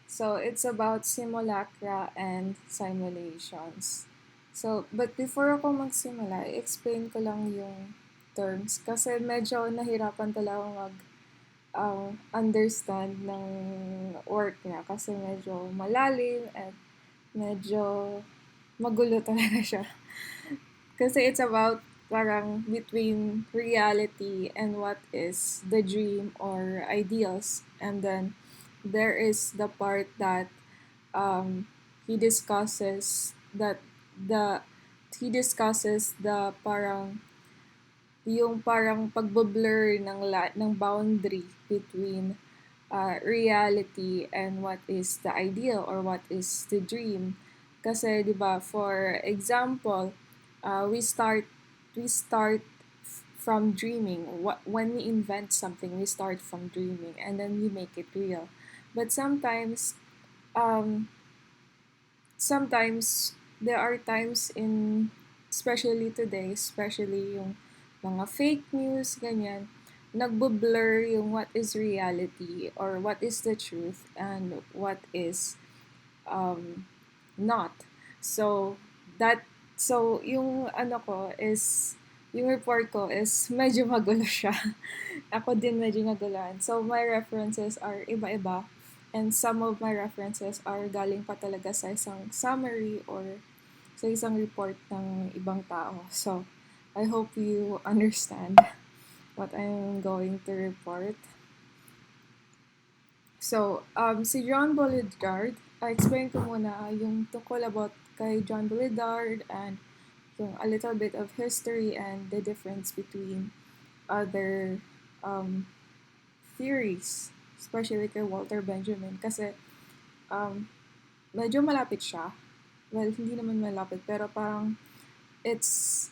So it's about simulacra and simulations. So, but before ako magsimula, i-explain ko lang yung terms kasi medyo nahirapan talaga ako understand ng work niya kasi medyo malalim at medyo magulo talaga siya. Kasi it's about parang between reality and what is the dream or ideals. And then there is the part that he discusses that the he discusses the parang yung parang pagbo-blur ng boundary between reality and what is the ideal or what is the dream. Kasi 'di ba, for example, we start from dreaming. When we invent something, we start from dreaming and then we make it real. But um, sometimes there are times in, especially today, especially yung mga fake news, ganyan, nagbo-blur yung what is reality or what is the truth and what is not. So, that, so yung ano ko is, yung report ko is medyo magulo siya. Ako din medyo naguluhan. So, my references are iba-iba. And some of my references are galing pa talaga sa isang summary or sa isang report ng ibang tao. So, I hope you understand what I'm going to report. So, si Jean Baudrillard, explain ko muna yung tungkol about kay Jean Baudrillard and yung a little bit of history and the difference between other um, theories, especially kay Walter Benjamin. Kasi medyo malapit siya. Well, hindi naman malapit, pero parang it's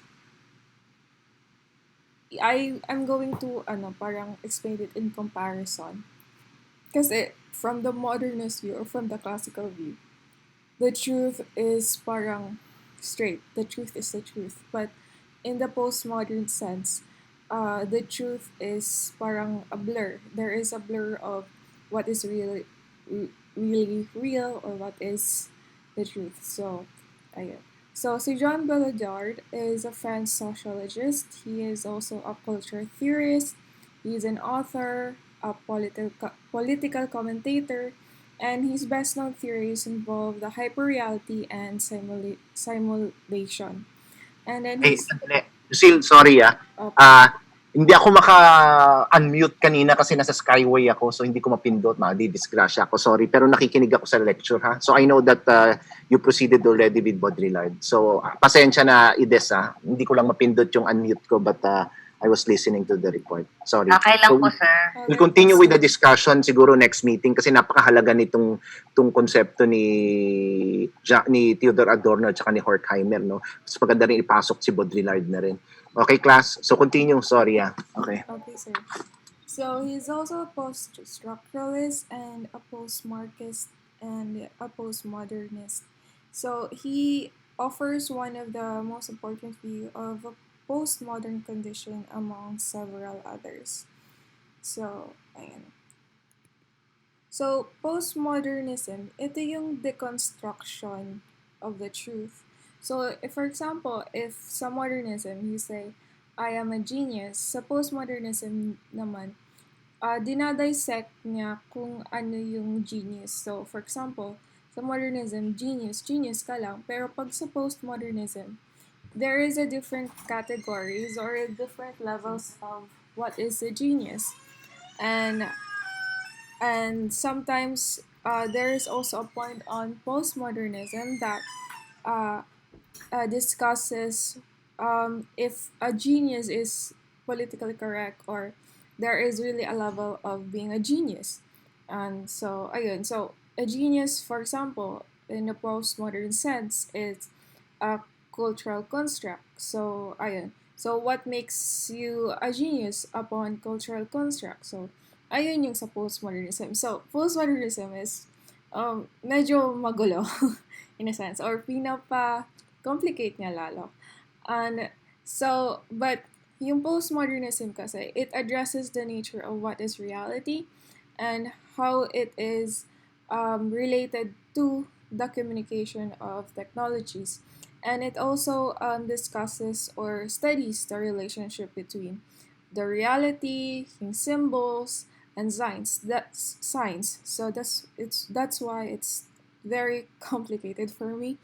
I'm going to parang explain it in comparison. Kasi from the modernist view or from the classical view, the truth is parang straight. The truth is the truth. But in the postmodern sense, the truth is parang a blur. There is a blur of what is really real or what is the truth. So, ayun. So, si Jean Baudrillard is a French sociologist. He is also a culture theorist. He is an author, a political commentator, and his best-known theories involve the hyperreality and simulation. And then Hey, he's Lucille, sorry uh, hindi ako maka-unmute kanina kasi nasa Skyway ako so hindi ko mapindot, disgrasya ako, sorry. Pero nakikinig ako sa lecture ha. So I know that you proceeded already with Baudrillard. So pasensya na Ides ha. Hindi ko lang mapindot yung unmute ko but I was listening to the report. Sorry. Okay lang So, po, sir. we'll continue with the discussion siguro next meeting kasi napakahalaga nitong konsepto ni Theodore Adorno at saka ni Horkheimer, no? Mas maganda rin ipasok si Baudrillard na rin. Okay, class. So continue. Sorry Okay. Okay, sir. So he's also a post-structuralist and a post-Marxist and a postmodernist. So he offers one of the most important view of a postmodern condition among several others. So, ayan. So, postmodernism, ito yung deconstruction of the truth. So, if, for example, if sa modernism, you say, I am a genius, sa postmodernism naman, dinadissect niya kung ano yung genius. So, for example, sa modernism, genius ka lang. Pero pag sa postmodernism, there is a different categories or different levels of what is a genius. And sometimes there is also a point on postmodernism that discusses if a genius is politically correct or there is really a level of being a genius. And so, ayun, so a genius, for example, in a postmodern sense, is a cultural construct. So, ayun. So, what makes you a genius upon cultural construct? So, ayun yung sa postmodernism. So, postmodernism is medyo magulo in a sense or pinapa-complicate niya lalo. And so, but yung postmodernism kasi, it addresses the nature of what is reality and how it is related to the communication of technologies. And it also discusses or studies the relationship between the reality, yung symbols, and signs. That's science. So that's why it's very complicated for me.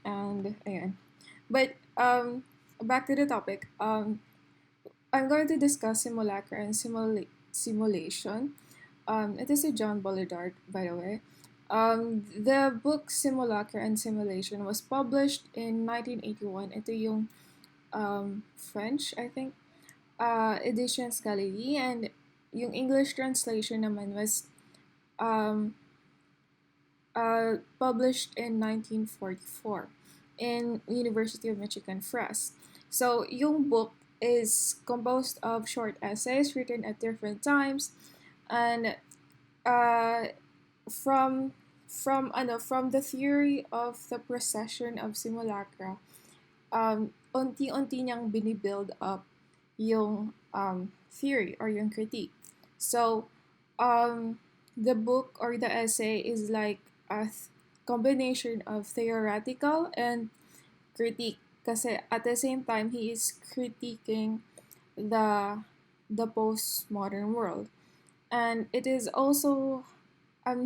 And ayan. But back to the topic. I'm going to discuss Simulacra and Simulation. It is a John Baudrillard, by the way. The book Simulacra and Simulation was published in 1981. Ito yung French, I think, editions Galerie, and yung English translation naman was um, published in 1944 in University of Michigan Press. So, yung book is composed of short essays written at different times, and uh, from from the theory of the procession of simulacra, unti-unti niyang binibuild up yung theory or yung critique. So, the book or the essay is like a combination of theoretical and critique. Kasi at the same time, he is critiquing the the postmodern world, and it is also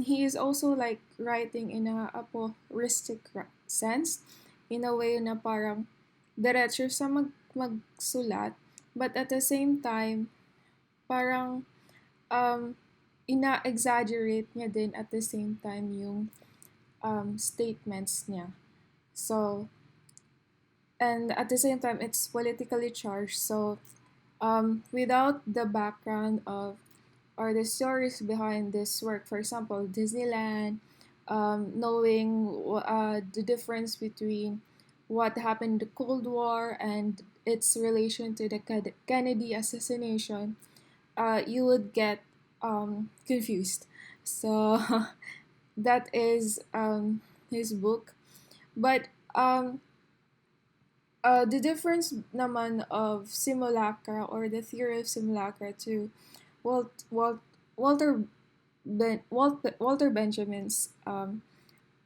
he is also like writing in a aphoristic sense, in a way na parang diretso sa magsulat, but at the same time parang um, ina-exaggerate niya din at the same time yung statements niya. So, and at the same time, it's politically charged. So, without the background of or the stories behind this work, for example, Disneyland, knowing the difference between what happened in the Cold War and its relation to the Kennedy assassination, you would get confused. So that is his book. But the difference naman of simulacra or the theory of simulacra to Walt, Walt, Walter Walter Benjamin's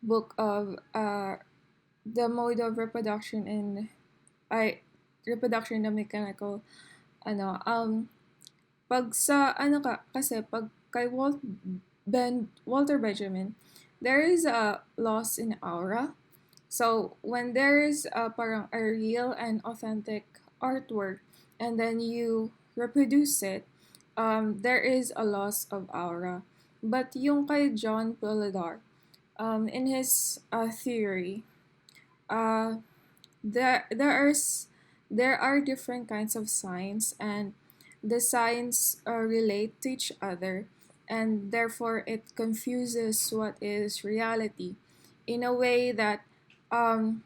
book of the mode of reproduction in reproduction in the mechanical pag sa kasi pag kay Walter Benjamin, there is a loss in aura. So when there is parang a real and authentic artwork and then you reproduce it, there is a loss of aura. But yung kay John Baudrillard, in his theory, uh, there there are there are different kinds of signs, and the signs relate to each other, and therefore it confuses what is reality in a way that um,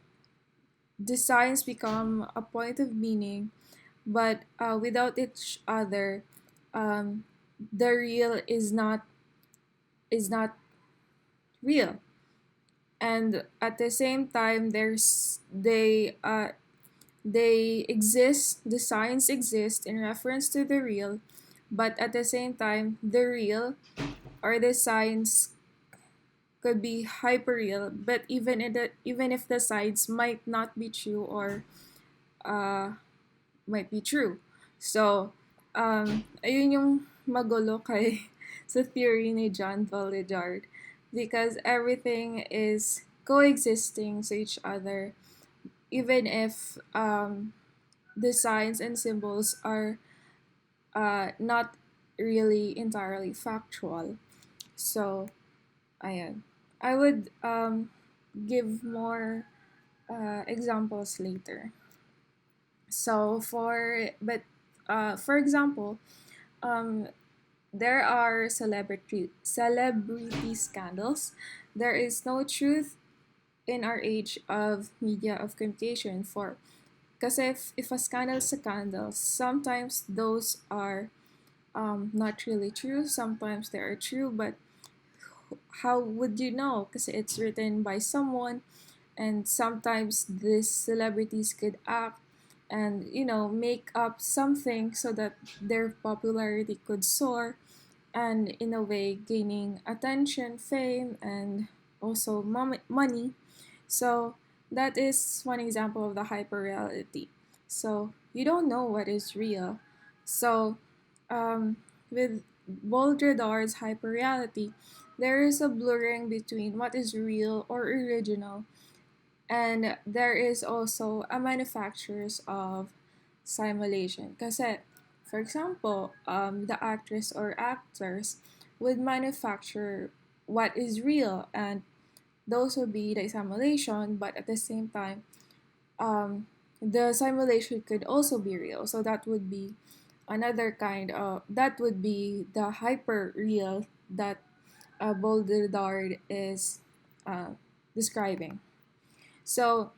the signs become a point of meaning, but without each other, um, the real is not real. And at the same time, they exist. The signs exist in reference to the real, but at the same time, the real or the signs could be hyperreal. But even if the signs might not be true or uh, might be true. So, ayun yung magulo kay sa theory ni John Baudrillard, because everything is coexisting to each other, even if the signs and symbols are not really entirely factual. So, ayan. I would give more examples later. So for example, um, there are celebrity scandals. There is no truth in our age of media of communication for because if a scandal is a scandal, sometimes those are not really true. Sometimes they are true, but how would you know? Because it's written by someone, and sometimes these celebrities could act and make up something so that their popularity could soar. and in a way gaining attention, fame, and also money. So that is one example of the hyperreality. So you don't know what is real. So um, with Baudrillard's hyperreality, there is a blurring between what is real or original, and there is also a manufacturers of simulation. Kasi, for example, the actress or actors would manufacture what is real, and those would be the simulation, but at the same time, the simulation could also be real. So that would be another kind of, that would be the hyper real that Baudrillard is describing. So,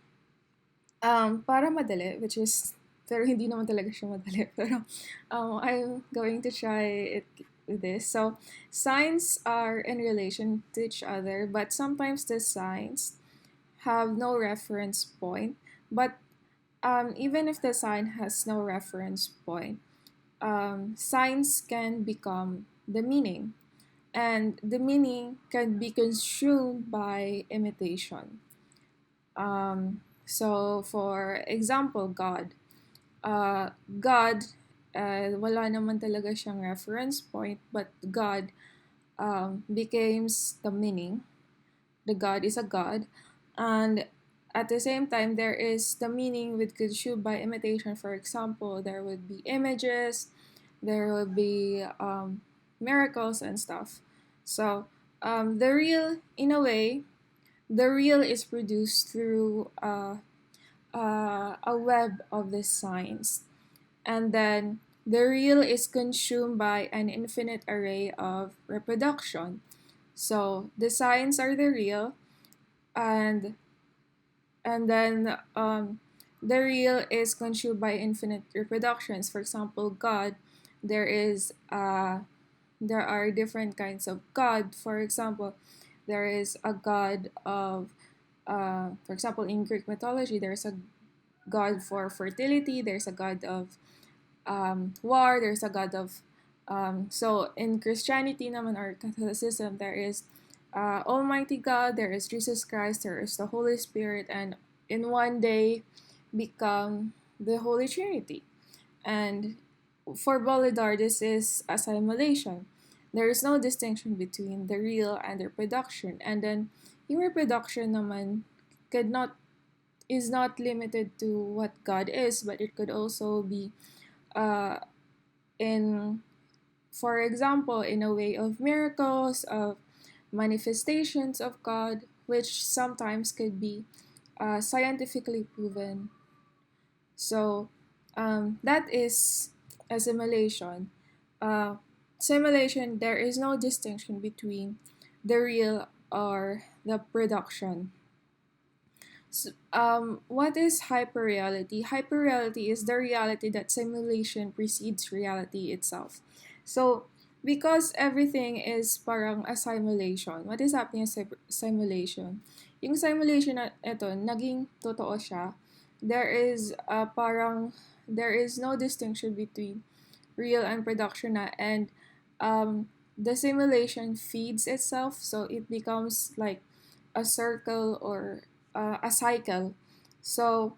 para madali, which is, pero hindi naman talaga siya madali, pero I'm going to try it with this. So, signs are in relation to each other, but sometimes the signs have no reference point. But even if the sign has no reference point, signs can become the meaning, and the meaning can be consumed by imitation. So, for example, God. God, wala naman talaga siyang reference point, but God becomes the meaning. The God is a God. And at the same time, there is the meaning with consumed by imitation. For example, there would be images, there would be miracles and stuff. So, the real, in a way, the real is produced through a web of the signs. And then the real is consumed by an infinite array of reproduction. So the signs are the real, and then the real is consumed by infinite reproductions. For example, God, there is there are different kinds of God. For example, there is a God of for example, in Greek mythology, there's a god for fertility, there's a god of war, there's a god of so in Christianity naman or Catholicism, there is Almighty God, there is Jesus Christ, there is the Holy Spirit, and in one day become the Holy Trinity. And for Baudrillard, this is a simulation. There is no distinction between the real and the reproduction. And then yung reproduction naman could not is not limited to what God is, but it could also be uh, in, for example, in a way of miracles, of manifestations of God, which sometimes could be scientifically proven. So that is a simulation. Uh, Simulation, there is no distinction between the real or the production. So, what is hyperreality? Hyperreality is the reality that simulation precedes reality itself. So, because everything is parang a simulation, what is happening in simulation? Yung simulation na ito, naging totoo siya. There is there is no distinction between real and production na, and the simulation feeds itself, so it becomes like a circle or a cycle. So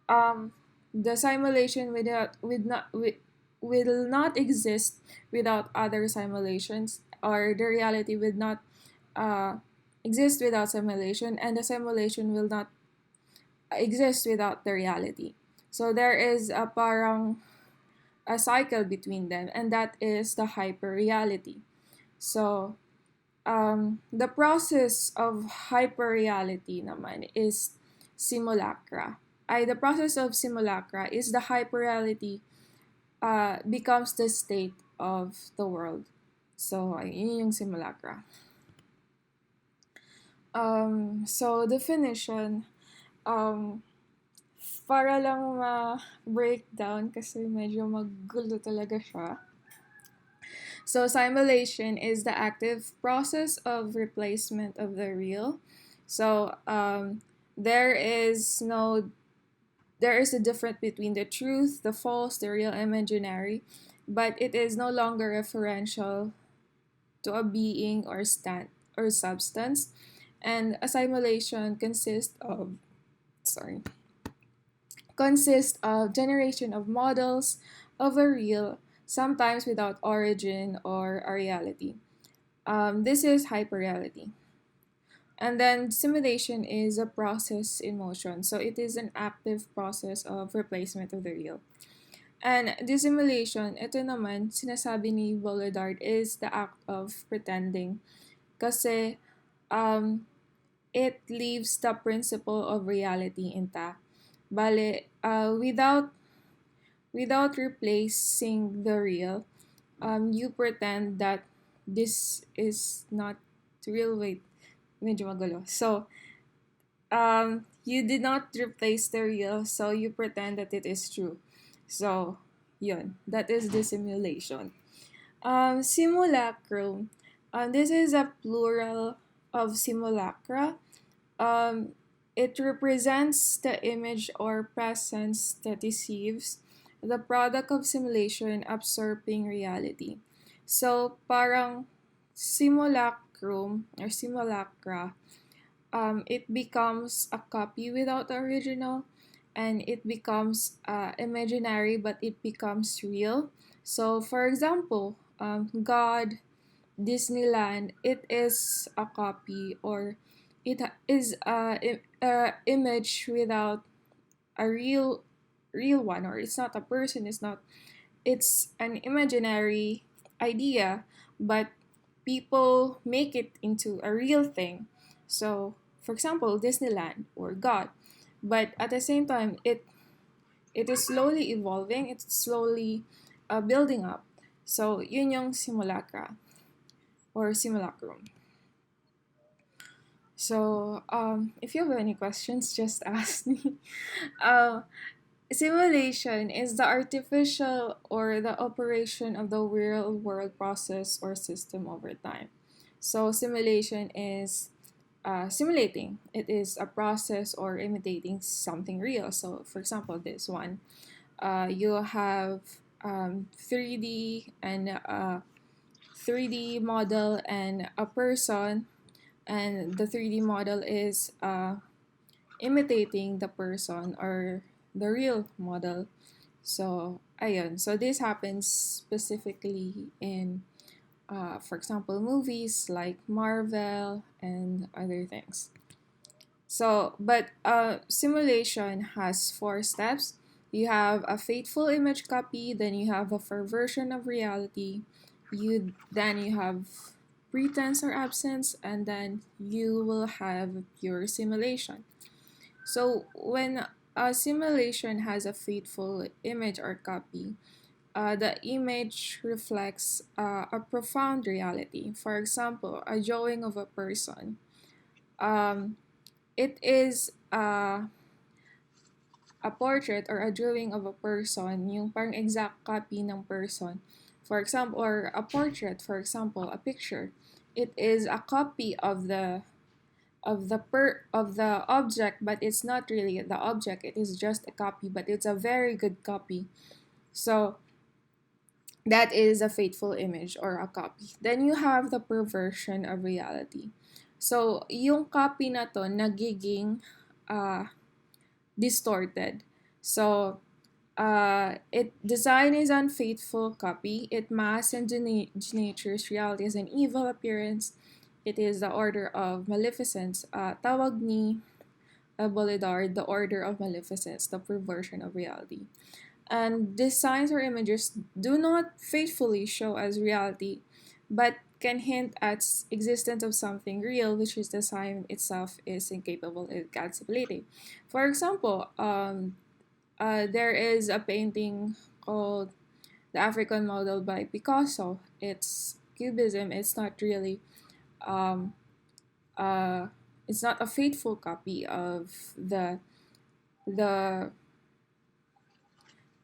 the simulation will not exist without other simulations, or the reality will not uh, exist without simulation, and the simulation will not exist without the reality. So there is a parang a cycle between them, and that is the hyperreality. So the process of hyperreality naman is simulacra. The process of simulacra is the hyperreality becomes the state of the world. So, yun yung simulacra. So, definition, um, para lang ma-breakdown kasi medyo magulo talaga siya. So, simulation is the active process of replacement of the real. So, there is no there is a difference between the truth, the false, the real, imaginary, but it is no longer referential to a being or substance, and a simulation sorry consists of generation of models of a real, sometimes without origin or a reality. This is hyperreality. And then simulation is a process in motion. So it is an active process of replacement of the real. And dissimulation, ito naman, sinasabi ni Baudrillard, is the act of pretending. Kasi it leaves the principle of reality intact. Bale, without replacing the real, you pretend that this is not real. Wait, medyo magulo. So, you did not replace the real, so you pretend that it is true. So, yun. That is the simulation. Simulacrum. This is a plural of simulacra. Um, it represents the image or presence that deceives, the product of simulation absorbing reality. So, parang simulacrum or simulacra, it becomes a copy without the original, and it becomes imaginary, but it becomes real. So, for example, God, Disneyland, it is a copy, or is a image without a real one, or it's not a person, it's an imaginary idea, but people make it into a real thing. So, for example, Disneyland or God. But at the same time, it is slowly evolving, it's slowly building up. So, yun yung simulacra or simulacrum. So, if you have any questions, just ask me. Uh, Simulation is the artificial or the operation of the real world process or system over time. So, simulation is simulating. It is a process or imitating something real. So, for example, this one, you have 3D and 3D model and a person, and the 3D model is imitating the person or the real model. So, ayun. So, this happens specifically in, for example, movies like Marvel and other things. So, but simulation has 4 steps. You have a faithful image copy, then you have a perversion of reality, you have pretense or absence, and then you will have pure simulation. So when a simulation has a faithful image or copy, the image reflects a profound reality. For example, a drawing of a person. Um, it is a portrait or a drawing of a person, yung parang exact copy ng person. For example, or a portrait, for example, a picture. It is a copy of the object, but it's not really the object. It is just a copy, but it's a very good copy. So that is a faithful image or a copy. Then you have the perversion of reality. So yung copy na to nagiging distorted. So it design is unfaithful copy. It masks and denatures reality as an evil appearance. It is the order of maleficence. Tawag ni Baudrillard the order of maleficence, the perversion of reality. And these signs or images do not faithfully show as reality, but can hint at existence of something real, which is the sign itself is incapable of encapsulating. For example, there is a painting called The African Model by Picasso. It's cubism. Um, it's not a faithful copy of the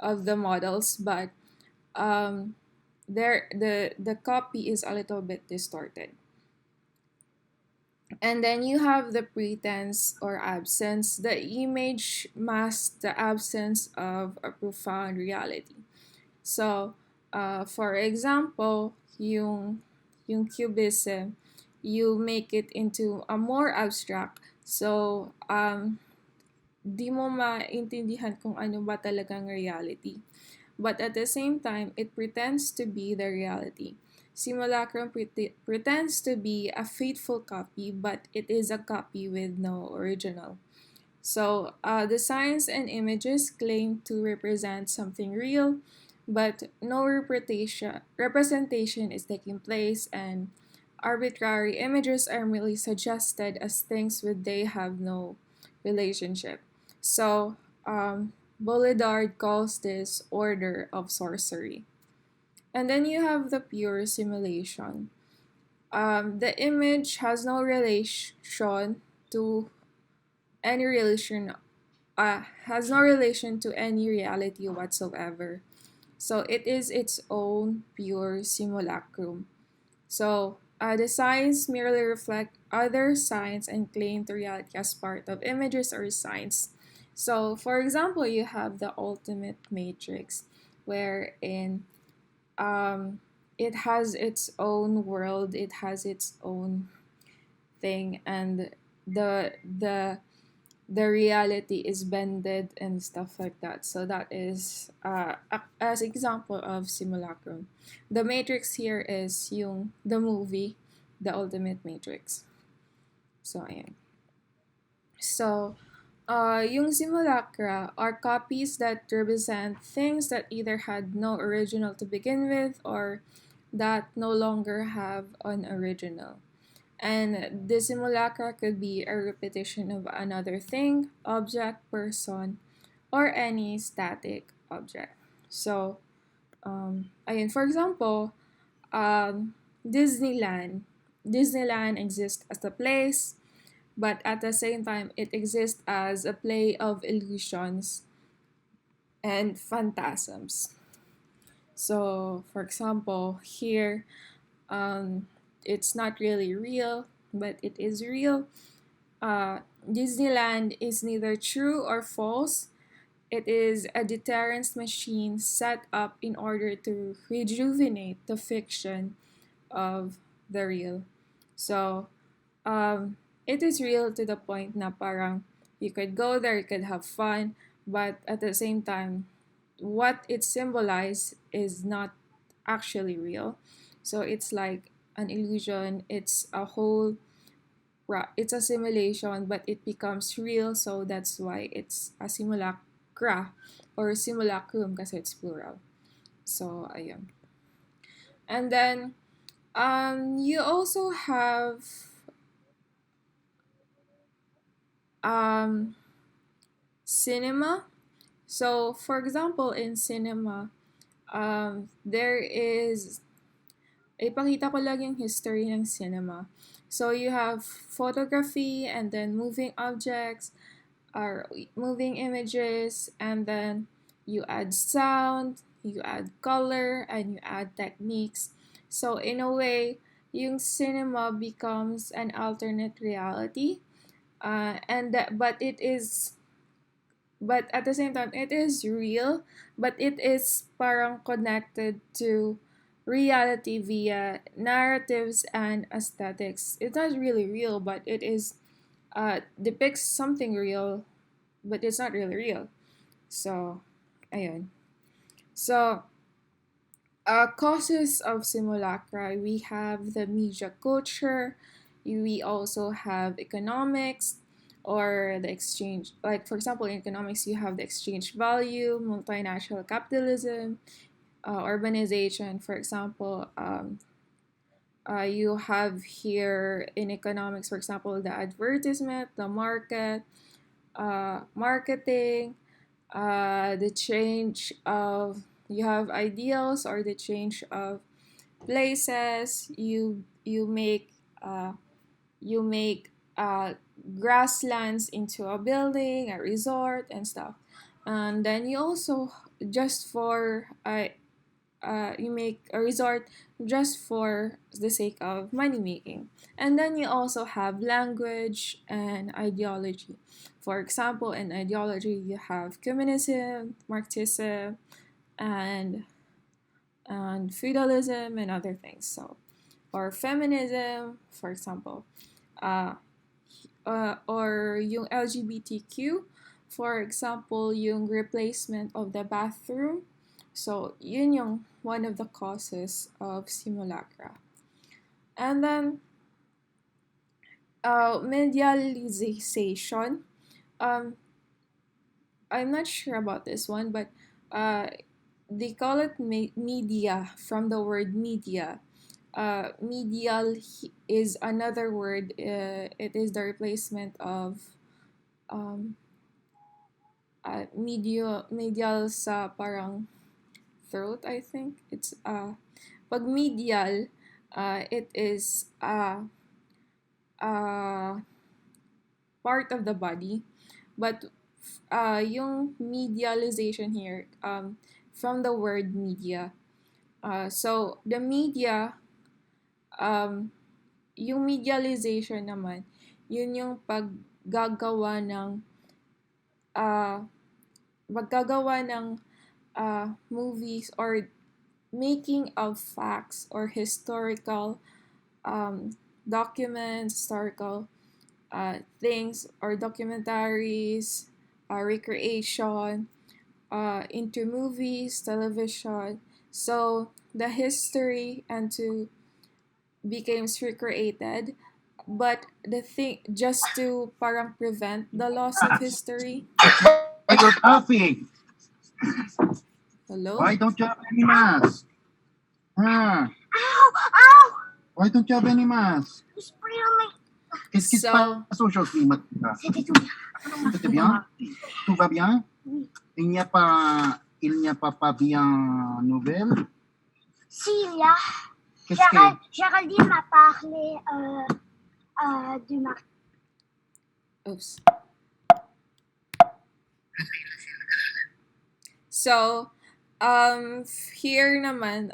the models, but the copy is a little bit distorted. And then you have the pretense or absence. The image masks the absence of a profound reality. So, for example, yung cubism, you make it into a more abstract. So, di mo maintindihan kung ano ba talagang reality. But at the same time, it pretends to be the reality. Simulacrum pretends to be a faithful copy, but it is a copy with no original. So, the signs and images claim to represent something real, but no representation is taking place, and arbitrary images are merely suggested as things with they have no relationship. So, Baudrillard calls this order of sorcery. And then you have the pure simulation. The image to any relation has no relation to any reality whatsoever. So it is its own pure simulacrum. So the signs merely reflect other signs and claim to reality as part of images or signs. So for example, you have the ultimate matrix, wherein it has its own world, it has its own thing, and the the reality is bended and stuff like that. So that is as example of simulacrum. The matrix here is yung the movie, The Ultimate Matrix. So ayan. So yung simulacra are copies that represent things that either had no original to begin with or that no longer have an original. And the simulacra could be a repetition of another thing, object, person, or any static object. So, ayun, for example, Disneyland. Disneyland exists as a place, but at the same time, it exists as a play of illusions and phantasms. So, for example, here, it's not really real, but it is real. Disneyland is neither true or false. It is a deterrence machine set up in order to rejuvenate the fiction of the real. So, it is real to the point na parang you could go there, you could have fun, but at the same time, what it symbolizes is not actually real. So it's like an illusion. It's a simulation, but it becomes real. So that's why it's a simulacra or simulacrum kasi it's plural. So ayun. And then you also have cinema. So for example, in cinema, there is ipakita ko lang yung history ng cinema. So you have photography and then moving objects or moving images, and then you add sound, you add color, and you add techniques. So in a way, yung cinema becomes an alternate reality. But at the same time, it is real, but it is parang connected to reality via narratives and aesthetics. It's not really real, but it is depicts something real, but it's not really real. So, ayun. So, causes of simulacra, we have the media culture, we also have economics, or the exchange. Like, for example, in economics, you have the exchange value, multinational capitalism, urbanization. For example, you have here in economics, for example, the advertisement, the market, marketing, the change of you have ideals or the change of places. You make grasslands into a building, a resort, and stuff. And then you also just for you make a resort just for the sake of money making. And then you also have language and ideology. For example, in ideology, you have communism, Marxism, and feudalism and other things. So or feminism, for example, uh, or yung LGBTQ, for example, yung replacement of the bathroom. So, yun yung one of the causes of simulacra. And then, medialization. Um, I'm not sure about this one, but uh, they call it media from the word media. Medial is another word. It is the replacement of medial sa parang throat, I think. It's pag medial, it is part of the body, but yung medialization here from the word media. So the media, um, yung medialization naman, yun yung paggagawa ng uh, paggagawa ng movies or making of facts or historical documents, historical things or documentaries, recreation into movies, television. So the history and to becomes recreated. But the thing, just to parang prevent the loss of history. Like you're coughing. Hello? Why don't you have any mask? Huh? Ow! Ow! Why don't you have any mask? You spray on my... Qu'est-ce qui se So- passe aujourd'hui, Mathilda? C'était tout bien. C'était bien? Tout va bien? Oui. Il n'y a pas bien nouvelle? Si, il y a... Qu'est-ce que... Géraldine m'a parlé du marché. Oops. So, here naman,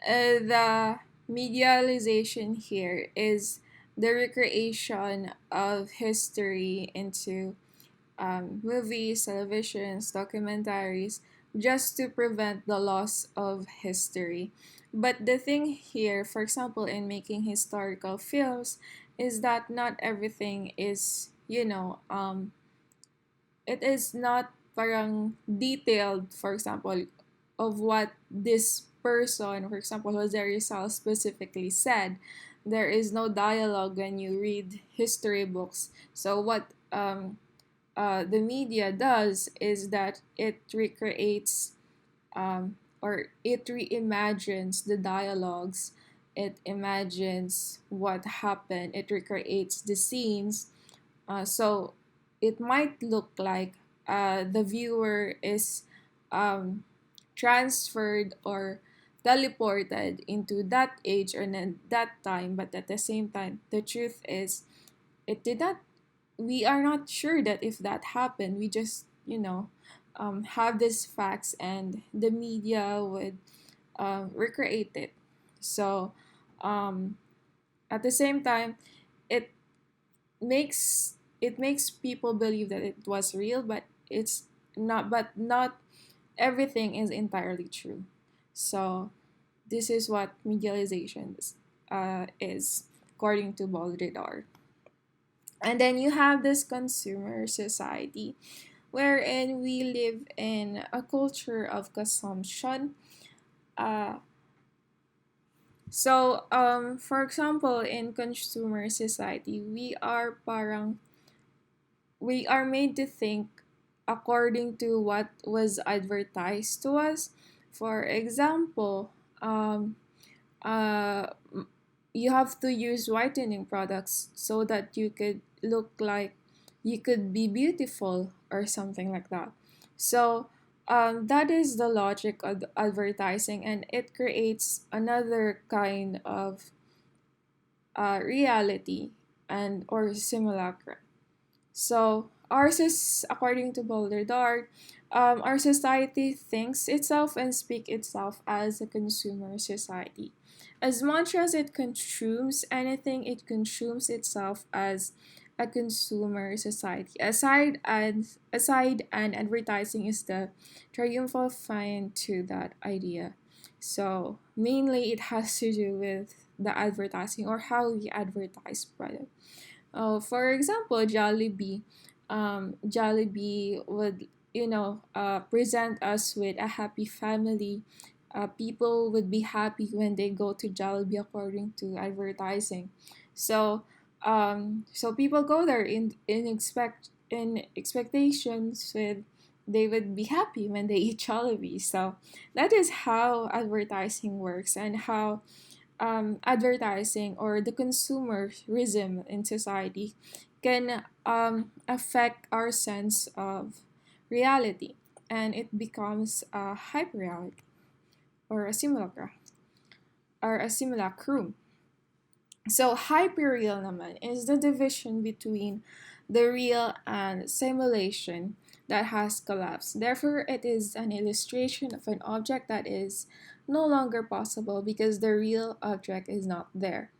the medialization here is the recreation of history into movies, televisions, documentaries, just to prevent the loss of history. But the thing here, for example, in making historical films, is that not everything is, it is not parang detailed, for example, of what this person, for example, Jose Rizal specifically said. There is no dialogue when you read history books. So what the media does is that it recreates or it reimagines the dialogues, it imagines what happened, it recreates the scenes. So it might look like the viewer is um, transferred or teleported into that age or that time, but at the same time, the truth is, it did not. We are not sure that if that happened. We just, have these facts, and the media would recreate it. So, at the same time, it makes people believe that it was real, but it's not. But not everything is entirely true. So, this is what medialization is according to Baudrillard. And then you have this consumer society wherein we live in a culture of consumption. Uh, for example, in consumer society, we are made to think according to what was advertised to us. For example, uh, you have to use whitening products so that you could look like you could be beautiful or something like that. So that is the logic of advertising, and it creates another kind of reality and or simulacra. So ours is, according to Baudrillard, our society thinks itself and speak itself as a consumer society. As much as it consumes anything, it consumes itself as a consumer society. Aside and advertising is the triumphal find to that idea. So mainly it has to do with the advertising or how we advertise product. For example, Jollibee. Jollibee would, present us with a happy family. People would be happy when they go to Jollibee according to advertising. So people go there in expectations with they would be happy when they eat Jollibee. So that is how advertising works and how advertising or the consumerism in society can affect our sense of reality, and it becomes a hyperreality or a simulacra or a simulacrum. So hyperreal naman is the division between the real and simulation that has collapsed. Therefore, it is an illustration of an object that is no longer possible because the real object is not there.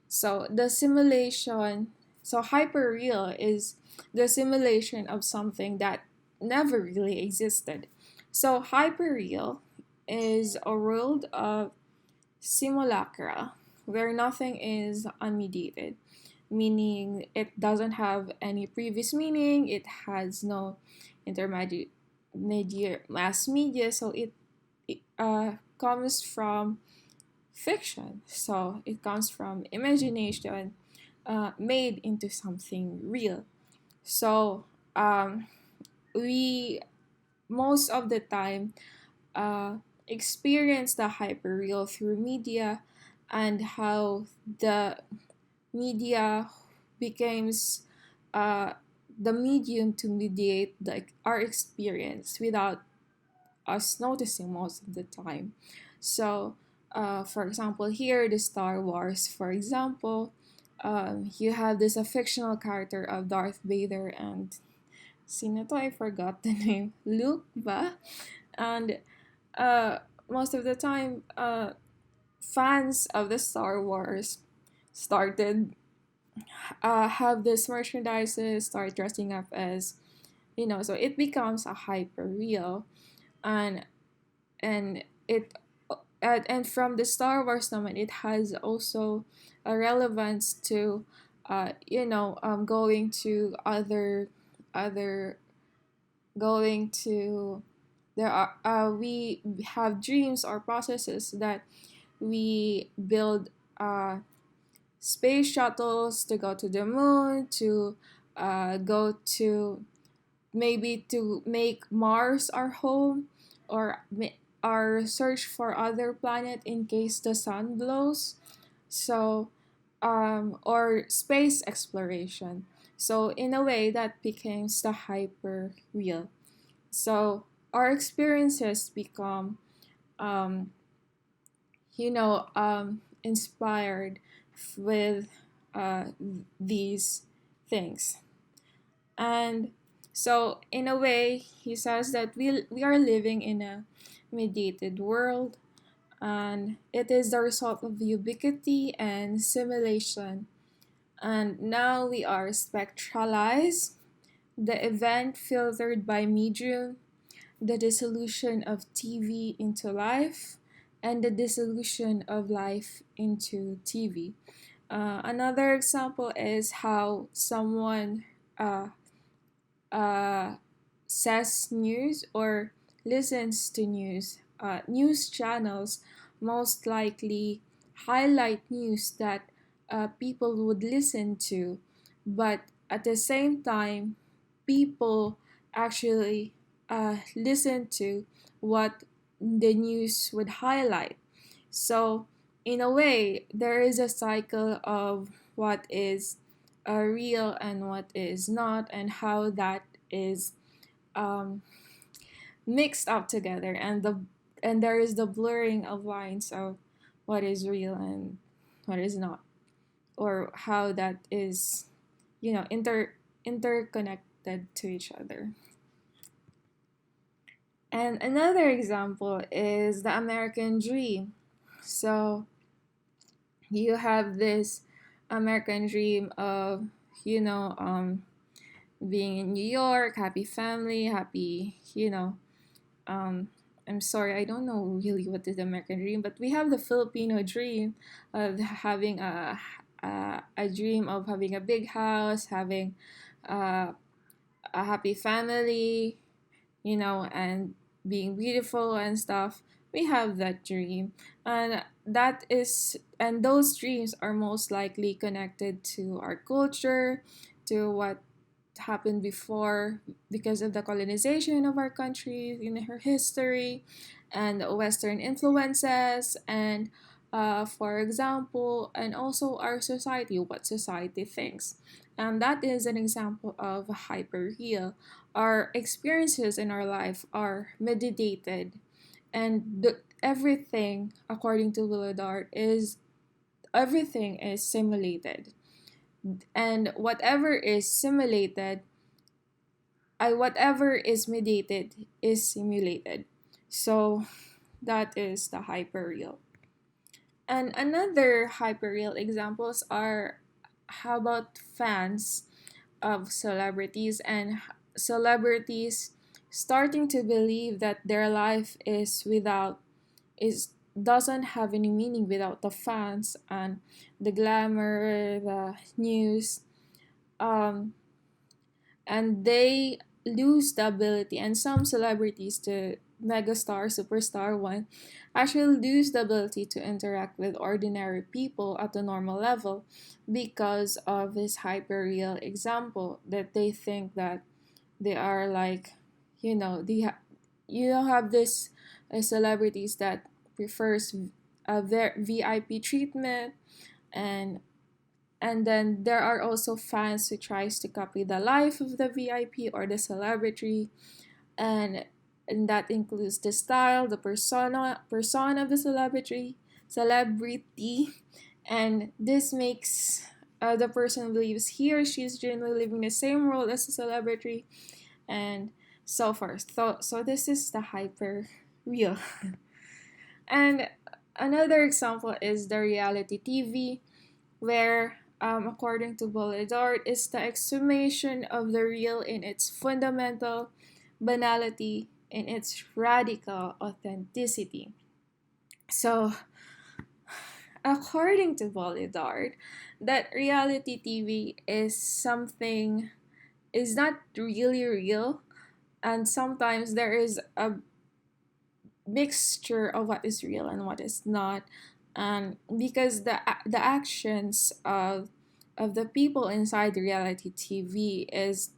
So the simulation, so hyperreal is the simulation of something that never really existed. So hyperreal is a world of simulacra where nothing is unmediated, meaning it doesn't have any previous meaning, it has no intermediate mass media, so it comes from fiction. So it comes from imagination made into something real. So um, we most of the time uh, experience the hyperreal through media and how the media becomes uh, the medium to mediate our experience without us noticing most of the time. So, for example, here the Star Wars, for example, you have this a fictional character of Darth Vader and sino to? I forgot the name. Luke ba? And uh, most of the time, fans of the Star Wars started have this merchandises, start dressing up as so it becomes a hyper real, and and it and from the Star Wars naman, it has also a relevance to going to other going to there are we have dreams or processes that we build space shuttles to go to the moon, to go to maybe to make Mars our home, or our search for other planet in case the sun blows. So or space exploration. So in a way that becomes the hyper real. So our experiences become um, inspired with these things. And so, in a way, he says that we are living in a mediated world, and it is the result of ubiquity and simulation. And now we are spectralized, the event filtered by medium, the dissolution of TV into life, and the dissolution of life into TV. Another example is how someone uh, uh, says news or listens to news. News channels most likely highlight news that people would listen to, but at the same time, people actually listen to what the news would highlight. So, in a way, there is a cycle of what is real and what is not, and how that is um, mixed up together, and there is the blurring of lines of what is real and what is not, or how that is interconnected to each other. And another example is the American dream. So you have this American dream of you know um, being in New York, happy family, happy, um, I'm sorry, I don't know really what is the American dream, but we have the Filipino dream of having a dream of having a big house, having uh, a happy family, and being beautiful and stuff. We have that dream, and those dreams are most likely connected to our culture, to what happened before because of the colonization of our country in her history and Western influences and for example, and also our society, what society thinks. And that is an example of hyperreal. Our experiences in our life are meditated, and everything, according to Willard, is everything is simulated, and whatever is mediated is simulated. So that is the hyperreal. And another hyperreal examples are, how about fans of celebrities, and celebrities starting to believe that their life is doesn't have any meaning without the fans and the glamour, the news, um, and they lose the ability, and some celebrities, the megastar superstar one, actually lose the ability to interact with ordinary people at a normal level because of this hyperreal example, that they think that they are like, you don't have this celebrities that prefers a VIP treatment, and then there are also fans who tries to copy the life of the VIP or the celebrity, and that includes the style, the persona of the celebrity, and this makes the person believes he or she is genuinely living the same role as the celebrity, and so forth. So this is the hyper real. And another example is the reality TV, where, according to Baudrillard, is the exhumation of the real in its fundamental banality, in its radical authenticity. So, according to Baudrillard, that reality TV is not really real, and sometimes there is a mixture of what is real and what is not, and because the actions of the people inside the reality TV is,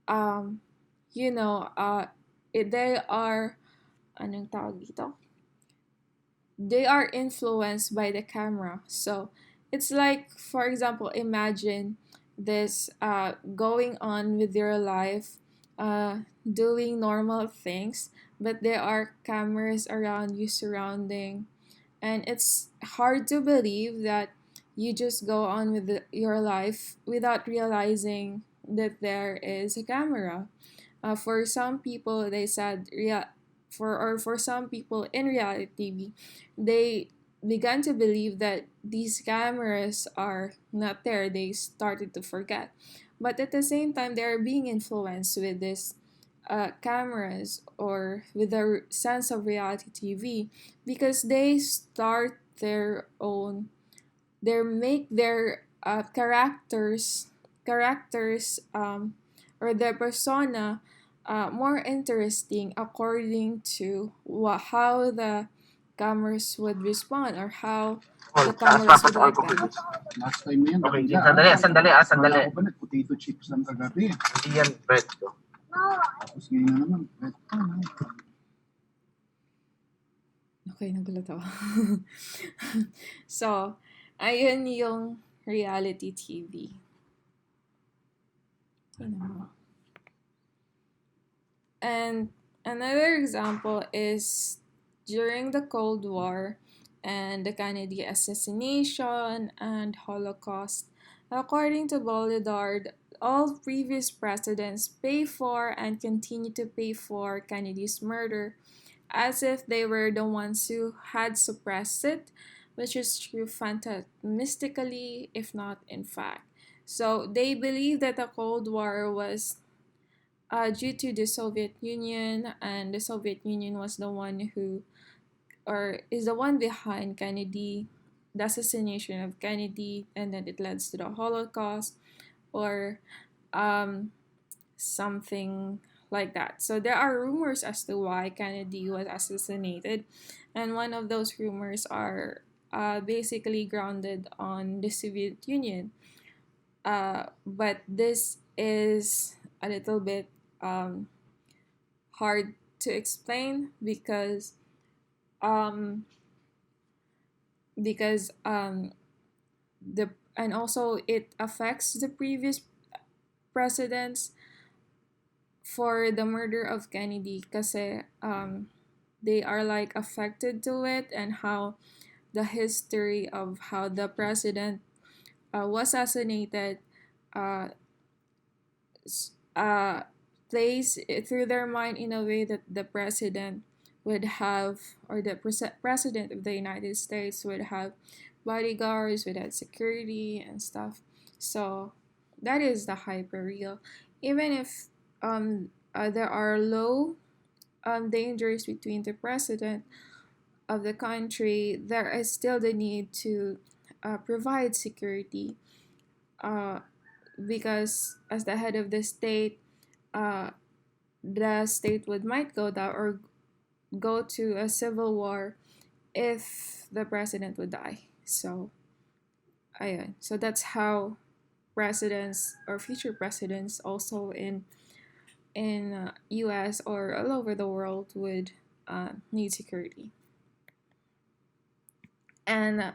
um you know they are, anong tawag dito, they are influenced by the camera. So it's like, for example, imagine this going on with your life, doing normal things, but there are cameras around you surrounding, and it's hard to believe that you just go on with your life without realizing that there is a camera. For some people, they said for some people in reality TV, they began to believe that these cameras are not there. They started to forget, but at the same time, they are being influenced with this cameras or with the sense of reality TV, because they start their own, they make their characters or their persona more interesting according to how the cameras would respond, or how Oh, the taas cameras pa would to like alcohol. them. Last time mo yan, Okay, nakita, sandali, sandali, sandali. Wala ko ba nag-potato chips lang kagabi? Hindi yan bread ko. No, Tapos ngayon na naman, Okay, nagulat ako. So, ayun yung reality TV. And another example is during the Cold War and the Kennedy assassination and Holocaust. According to Baudrillard, all previous presidents pay for and continue to pay for Kennedy's murder as if they were the ones who had suppressed it, which is true fantastically, if not in fact. So they believe that the Cold War was due to the Soviet Union, and the Soviet Union was the one who, or is the one behind Kennedy, the assassination of Kennedy, and then it leads to the Holocaust, or um, something like that. So there are rumors as to why Kennedy was assassinated, and one of those rumors are basically grounded on the Soviet Union. But this is a little bit hard to explain um, because the and also it affects the previous presidents for the murder of Kennedy kasi they are like affected to it, and how the history of how the president was assassinated uh, uh, plays through their mind in a way that the president would have, or the president of the United States would have bodyguards, would have security and stuff. So that is the hyperreal. Even if there are low dangers between the president of the country, there is still the need to provide security, uh, because as the head of the state, uh, the state would might go down or go to a civil war if the president would die. So, so that's how presidents or future presidents also in U.S. or all over the world would need security. And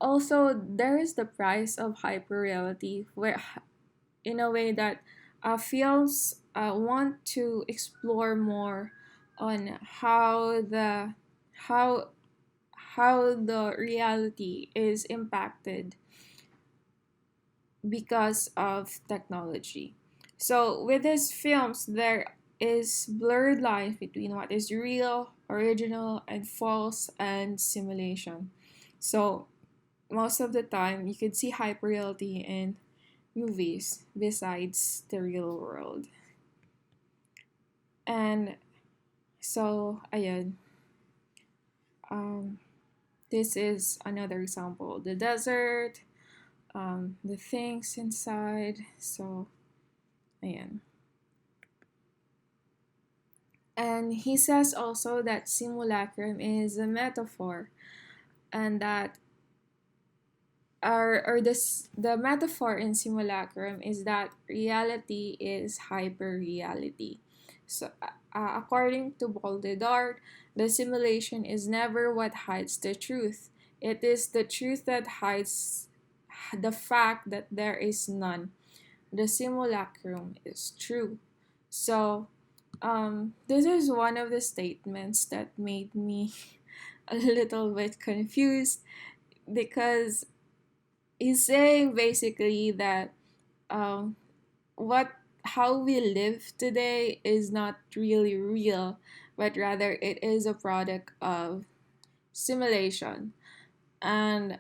also there is the price of hyperreality, where in a way that films want to explore more on how how the reality is impacted because of technology. So with these films, there is blurred lines between what is real, original, and false, and simulation. So most of the time, you could see hyperreality in movies besides the real world. And so, ayan. This is another example. The desert, the things inside. So, ayan. And he says also that simulacrum is a metaphor, and that or this the metaphor in simulacrum is that reality is hyperreality. So according to Baudrillard, the simulation is never what hides the truth. It is the truth that hides the fact that there is none. The simulacrum is true. So this is one of the statements that made me a little bit confused, because he's saying basically that um, what how we live today is not really real, but rather it is a product of simulation, and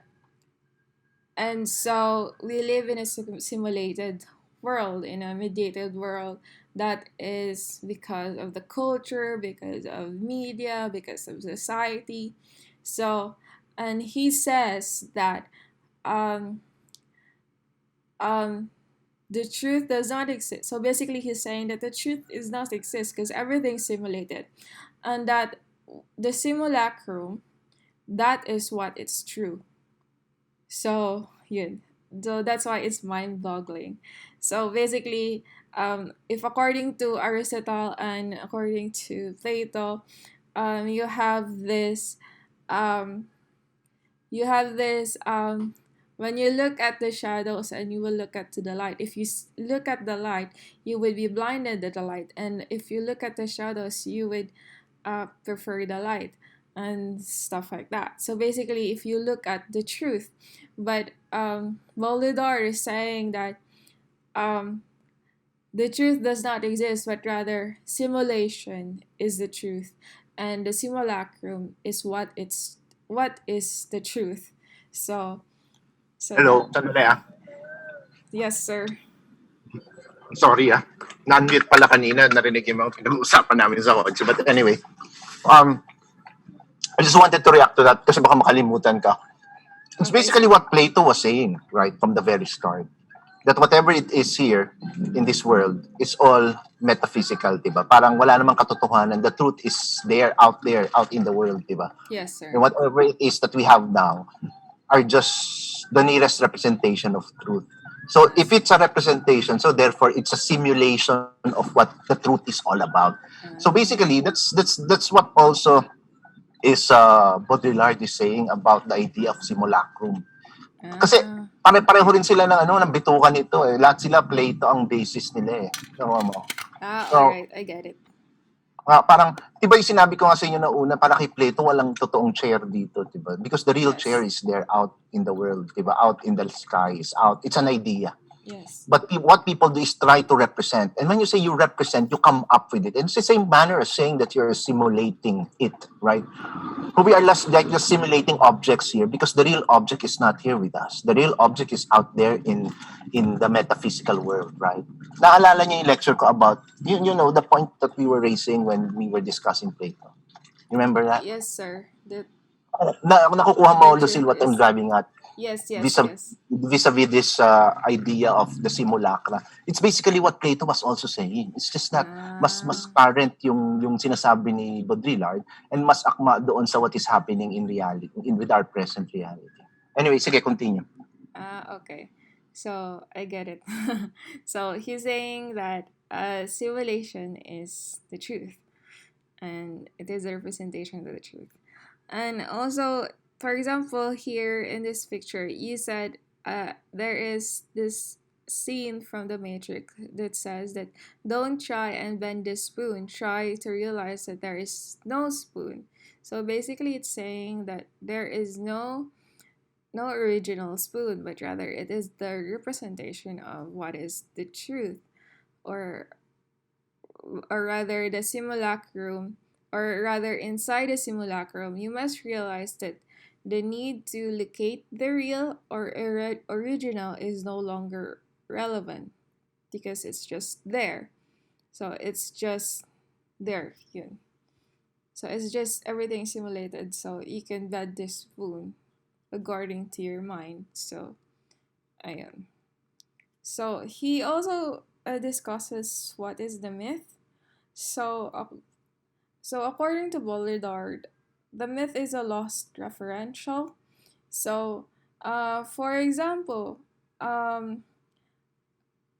so we live in a simulated world, in a mediated world, that is because of the culture, because of media, because of society. So, and he says that um, um, the truth does not exist. So basically, he's saying that the truth is not exist because everything's simulated, and that the simulacrum, that is what it's true. So yeah, so that's why it's mind-boggling. So basically, if according to Aristotle and according to Plato, you have this um, you have this when you look at the shadows and you will look at to the light, if you look at the light, you would be blinded at the light, and if you look at the shadows, you would prefer the light, and stuff like that. So basically, if you look at the truth, but Baudrillard is saying that um, the truth does not exist, but rather simulation is the truth, and the simulacrum is what is the truth. So Hello, that, sandali ah. yes, sir. Sorry non-mute pala kanina, narinig yung mga pinag-uusapan namin sa kotse. But anyway, um, I just wanted to react to that kasi baka makalimutan ka. It's Okay, basically sir. what Plato was saying, right, from the very start. That whatever it is here in this world is all metaphysical, diba? Parang wala namang katotohanan. The truth is there, out in the world, diba? Yes, And sir. whatever it is that we have now are just the nearest representation of truth. So if it's a representation, so therefore it's a simulation of what the truth is all about. So Ah, basically, that's what also is Baudrillard is saying about the idea of simulacrum. Kasi ah, pare-pareho rin sila ng bitukan nito eh. Lahat sila Plato ang basis nila eh. Nakuha mo. all So, right. I get it. parang, di ba yung sinabi ko nga sa inyo na una, para kay Plato, walang totoong chair dito, di ba? Because the real chair Yes. is there out in the world, di ba? Out in the skies, out. It's an idea. Yes. But what people do is try to represent. And when you say you represent, you come up with it. And it's the same manner as saying that you're simulating it, right? We are just simulating objects here because the real object is not here with us. The real object is out there in the metaphysical world, right? Naalala niyo yung lecture ko about, you know, the point that we were raising when we were discussing Plato. You remember that? Yes, sir. Nakukuha mo, The Lucille, truth what I'm is. driving at Yes, yes, vis-a- yes. vis-a-vis this idea of the simulacra. It's basically what Plato was also saying. It's just that mas Ah, current yung sinasabi ni Baudrillard and mas akma doon sa what is happening in reality, with our present reality. Anyway, sige, continue. okay. So I get it. So he's saying that simulation is the truth, and it is a representation of the truth. And also, for example, here in this picture, you said there is this scene from the Matrix that says that don't try and bend the spoon, try to realize that there is no spoon. So basically, it's saying that there is no original spoon, but rather it is the representation of what is the truth, or or rather the simulacrum, or rather inside the simulacrum, you must realize that the need to locate the real or original is no longer relevant because it's just there. So it's just there, yun. So it's just everything simulated. So you can bet this spoon according to your mind. So ayun. So he also discusses what is the myth. So So, according to Baudrillard, the myth is a lost referential. So, for example, um,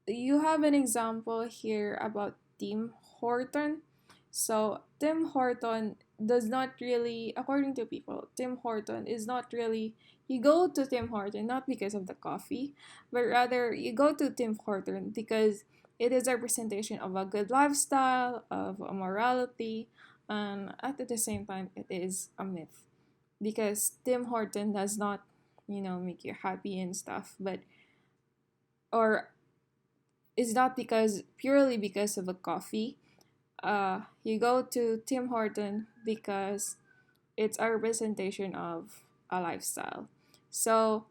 you have an example here about Tim Horton. So, Tim Horton does not really, according to people, Tim Horton is not really, you go to Tim Horton not because of the coffee, but rather you go to Tim Horton because it is a representation of a good lifestyle, of a morality, and at the same time, it is a myth because Tim Horton does not, make you happy and stuff, but or it's not because purely because of a coffee. You go to Tim Horton because it's a representation of a lifestyle. So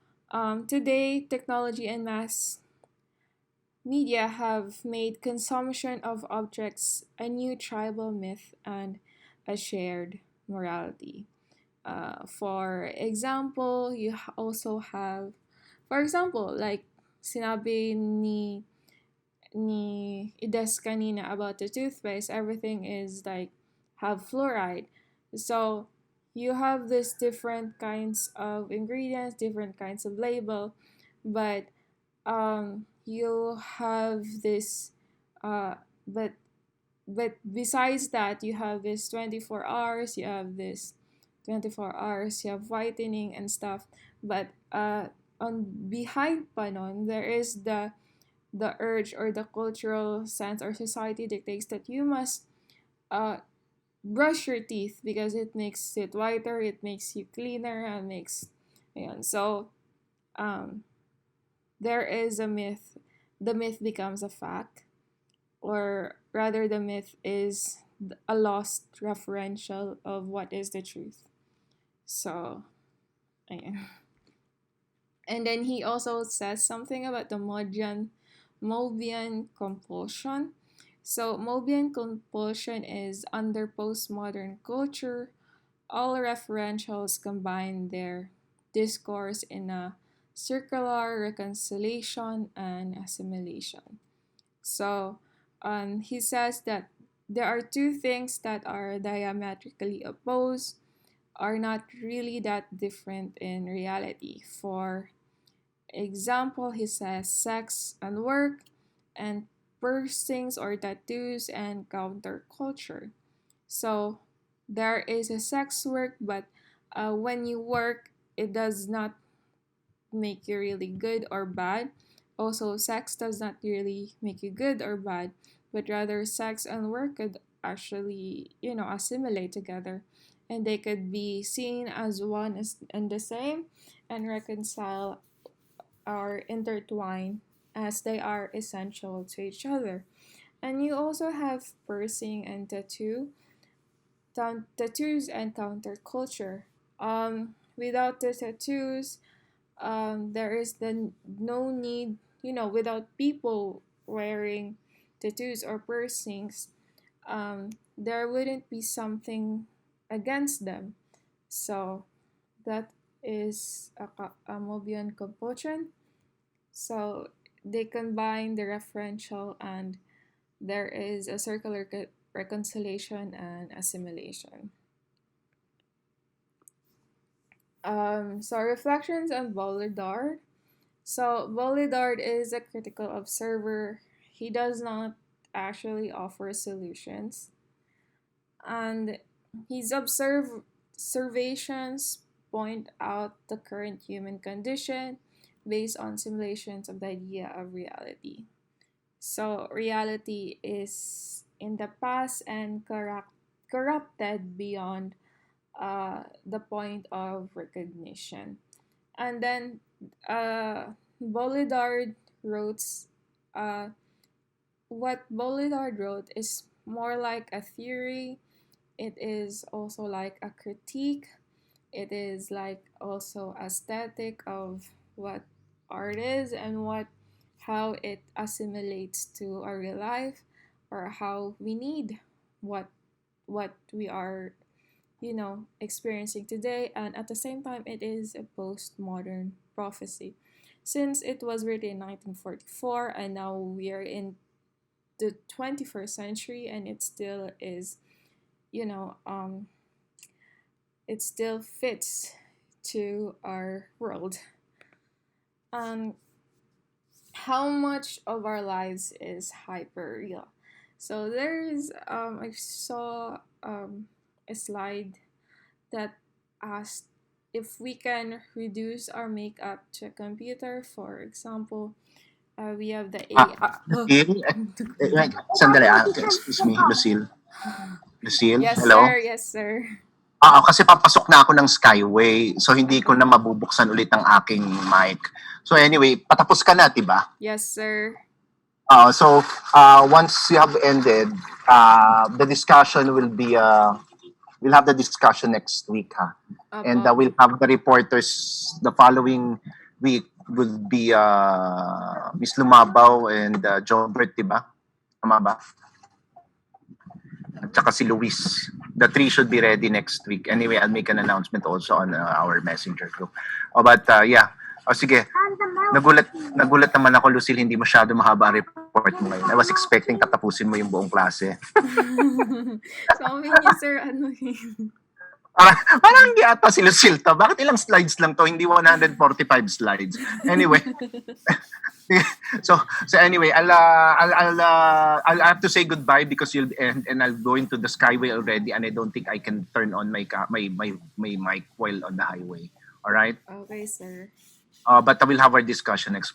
today, technology and mass media have made consumption of objects a new tribal myth and a shared morality. For example, you also have, for example, like sinabi ni Ides kanina about the toothpaste, everything is like have fluoride. So you have this different kinds of ingredients, different kinds of label, but you have this uh but besides that you have this 24 hours, you have this 24 hours, you have whitening and stuff, but on behind pa nun, there is the urge or the cultural sense or society dictates that you must uh, brush your teeth because it makes it whiter, it makes you cleaner, and makes ayan. So um, there is a myth. The myth becomes a fact, or rather, the myth is a lost referential of what is the truth. So, ayan. And then he also says something about the Mobian Mobian compulsion. So, Mobian compulsion is under postmodern culture. All referentials combine their discourse in a circular reconciliation and assimilation. So, he says that there are two things that are diametrically opposed, are not really that different in reality. For example, he says sex and work, and piercings or tattoos and counterculture. So there is a sex work, but when you work, it does not make you really good or bad. Also, sex does not really make you good or bad, but rather sex and work could actually, assimilate together. And they could be seen as one and the same and reconcile or intertwined as they are essential to each other. And you also have piercing and tattoos and counterculture. Without the tattoos, there is no need, without people wearing tattoos or piercings, there wouldn't be something against them. So that is a Mobian compulsion. So they combine the referential and there is a circular reconciliation and assimilation. So reflections on Baudrillard. So Baudrillard is a critical observer. He does not actually offer solutions, and his observations point out the current human condition based on simulations of the idea of reality. So reality is in the past and corrupted beyond the point of recognition. And then Baudrillard wrote, uh, what Baudrillard wrote is more like a theory. It is also like a critique. It is like also aesthetic of what art is and how it assimilates to our real life, or how we need what we are, experiencing today. And at the same time, it is a postmodern prophecy since it was written in 1944 and now we are in the 21st century, and it still is, you know um it still fits to our world. um how much of our lives is hyper real? So there's I saw a slide that asked if we can reduce our makeup to a computer. For example, we have the AI. Lucille? Sandali, excuse me, Lucille. Lucille, Yes, hello? sir. Yes, sir. Kasi papasok na ako ng Skyway. So, hindi ko na mabubuksan ulit ang aking mic. So, anyway, patapos ka na, diba? Yes, sir. So, once you have ended, the discussion will be, we'll have the discussion next week, ha? And Apo. we'll have the reporters the following week will be Miss Lumabaw and Jobert, diba? Tama ba? At saka si Luis. The three should be ready next week. Anyway, I'll make an announcement also on our messenger group. But yeah. Sige. Nagulat naman ako, Lucille, hindi masyado mahaba report mo ngayon. I was expecting tatapusin mo yung buong klase. Sabi niya, sir, ano yun? Parang hindi ata si Lucille to. Bakit ilang slides lang to? Hindi 145 slides. Anyway. so anyway, I'll have to say goodbye because you'll end and I'll go into the Skyway already and I don't think I can turn on my mic while on the highway. All right? Okay, sir. But we'll have our discussion next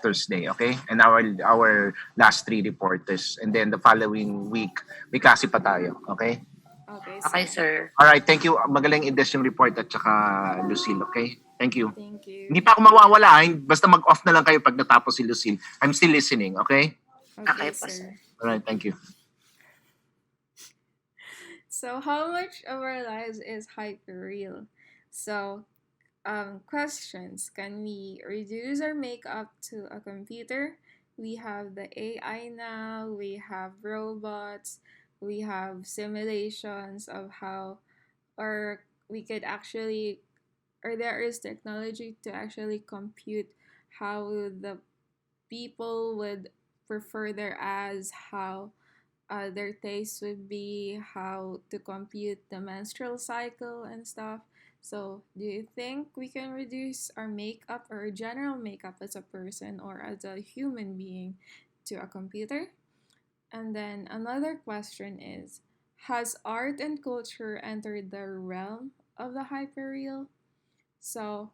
Thursday, okay? And our last three reporters, and then the following week may klase pa tayo, okay? Okay, Okay, sir. All right, thank you. Magaling i-desk yung report at saka Lucille, okay? Thank you. Thank you. Hindi pa ako mawawala. Basta mag-off na lang kayo pag natapos si Lucille. I'm still listening, okay? Okay, Okay po, sir. All right, thank you. So, how much of our lives is hyperreal? So, questions. Can we reduce our makeup to a computer? we have the AI now, we have robots, we have simulations of how, or we could actually, or there is technology to actually compute how the people would prefer their ads, how their taste would be, how to compute the menstrual cycle and stuff. So, do you think we can reduce our makeup or general makeup as a person or as a human being to a computer? And then another question is, has art and culture entered the realm of the hyperreal? So,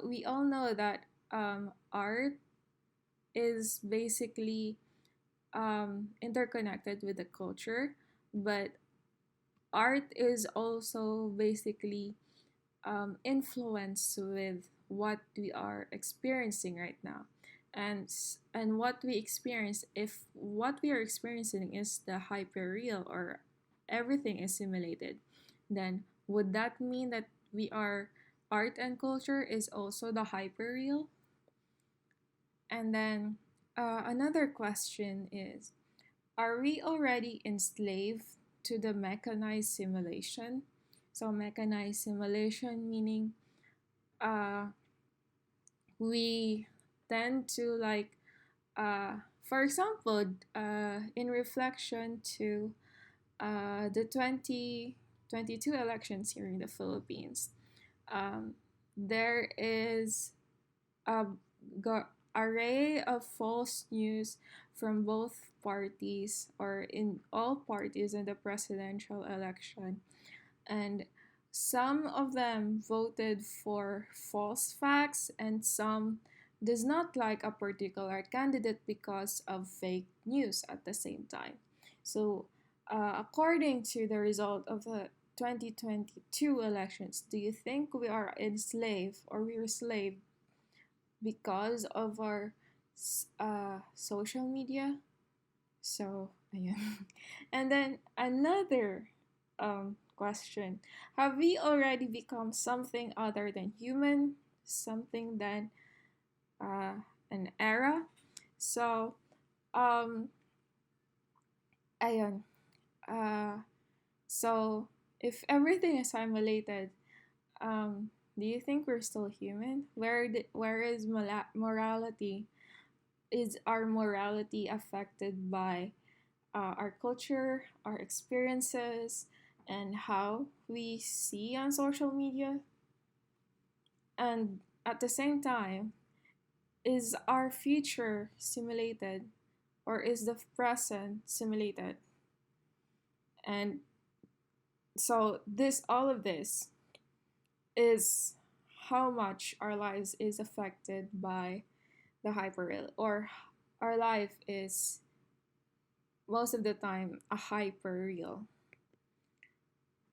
we all know that art is basically interconnected with the culture, but art is also basically influenced with what we are experiencing right now. And what we experience, if what we are experiencing is the hyperreal or everything is simulated, then would that mean that we are art and culture is also the hyperreal? And then another question is, are we already enslaved to the mechanized simulation? So, mechanized simulation meaning uh, we tend to like, for example, in reflection to the 2022 elections here in the Philippines, um, there is a array of false news from both parties or in all parties in the presidential election, and some of them voted for false facts and some does not like a particular candidate because of fake news at the same time. So according to the result of the 2022 elections, do you think we are enslaved or we are slave because of our social media? So, ayan. And then another question. Have we already become something other than human? Something than an era? So, um, ayan. Uh, so, if everything is simulated, do you think we're still human? Where is morality? Is our morality affected by our culture, our experiences, and how we see on social media? And at the same time, is our future simulated or is the present simulated? And so this all of this is how much our lives is affected by the hyperreal, or our life is most of the time a hyperreal.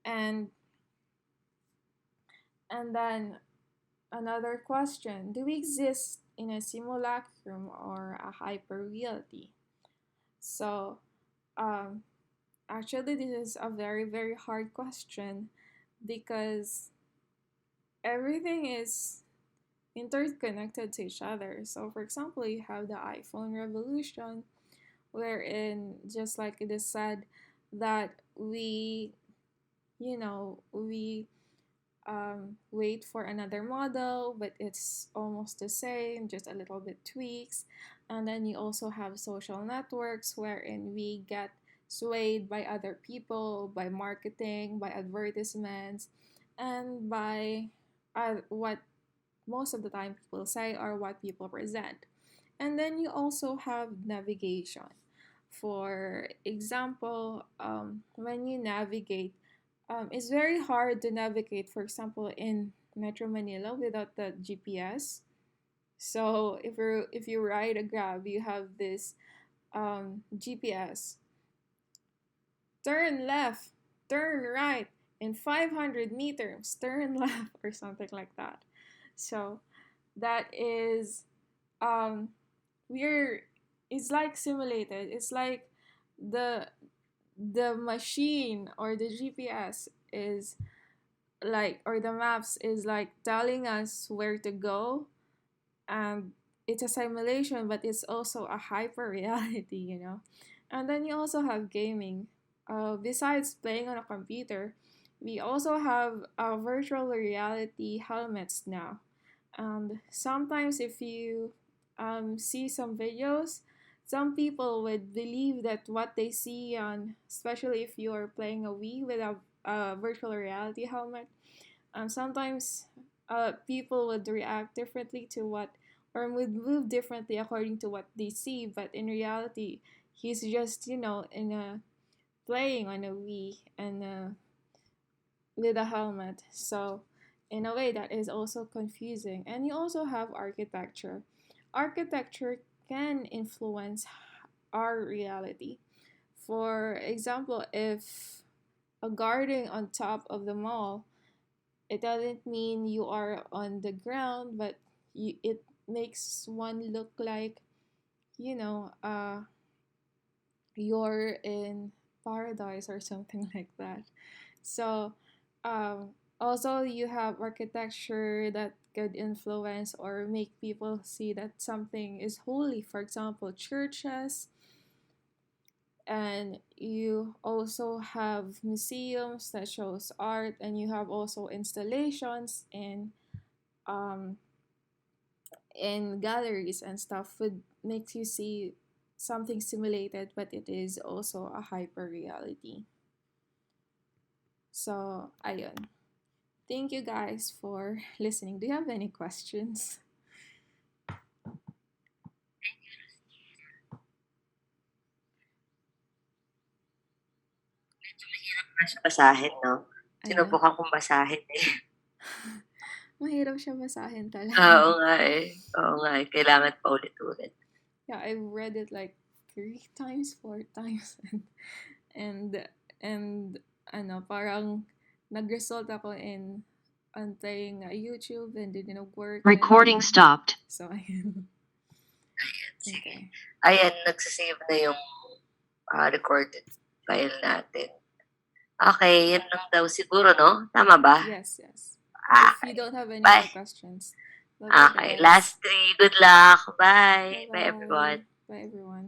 And then another question, do we exist in a simulacrum or a hyperreality? So um actually this is a very very hard question because everything is interconnected to each other. So for example, you have the iPhone revolution wherein, just like it is said, that we wait for another model, but it's almost the same, just a little bit tweaks. And then you also have social networks wherein we get swayed by other people, by marketing, by advertisements, and by what most of the time people say or what people present. And then you also have navigation. For example, when you navigate, it's very hard to navigate, for example, in Metro Manila without the GPS. So if you ride a Grab, you have this GPS. Turn left, turn right, in 500 meters, turn left, or something like that. So that is um we're it's like simulated. It's like the the machine or the GPS is like, or the maps is like telling us where to go, and it's a simulation, but it's also a hyper reality, you know. And then you also have gaming. Besides playing on a computer, we also have virtual reality helmets now. And sometimes, if you see some videos, some people would believe that what they see on, especially if you are playing a Wii with a virtual reality helmet, sometimes people would react differently to what, or would move differently according to what they see. But in reality, he's just, you know, in a playing on a Wii and with a helmet. So, in a way, that is also confusing. And you also have architecture. Architecture can influence our reality. For example, if a garden on top of the mall, it doesn't mean you are on the ground, but it makes one look like, you know, you're in paradise or something like that. So, also you have architecture that could influence or make people see that something is holy. For example, churches, and you also have museums that shows art, and you have also installations um in galleries and stuff would makes you see something simulated, but it is also a hyper reality. So ayun. Thank you guys for listening. Do you have any questions? Mas basahin, no? Ayan. Sinubukan kong basahin eh. Mahirap siya basahin talaga. Oo nga eh. Oo nga eh. Kailangan pa ulit-ulit. Yeah, I've read it like 3 times, 4 times, and and ano, parang nag-result ako in antaying YouTube, and it didn't work. Recording stopped. So ayun. Ayan, sige. Okay. Ayan, nagsasave na yung recorded file natin. Okay, yan lang daw siguro, no? Tama ba? Yes, yes. Ah, If you don't have any bye. more questions. Okay, last 3. Good luck. Bye. Bye, Bye-bye. everyone. Bye, everyone.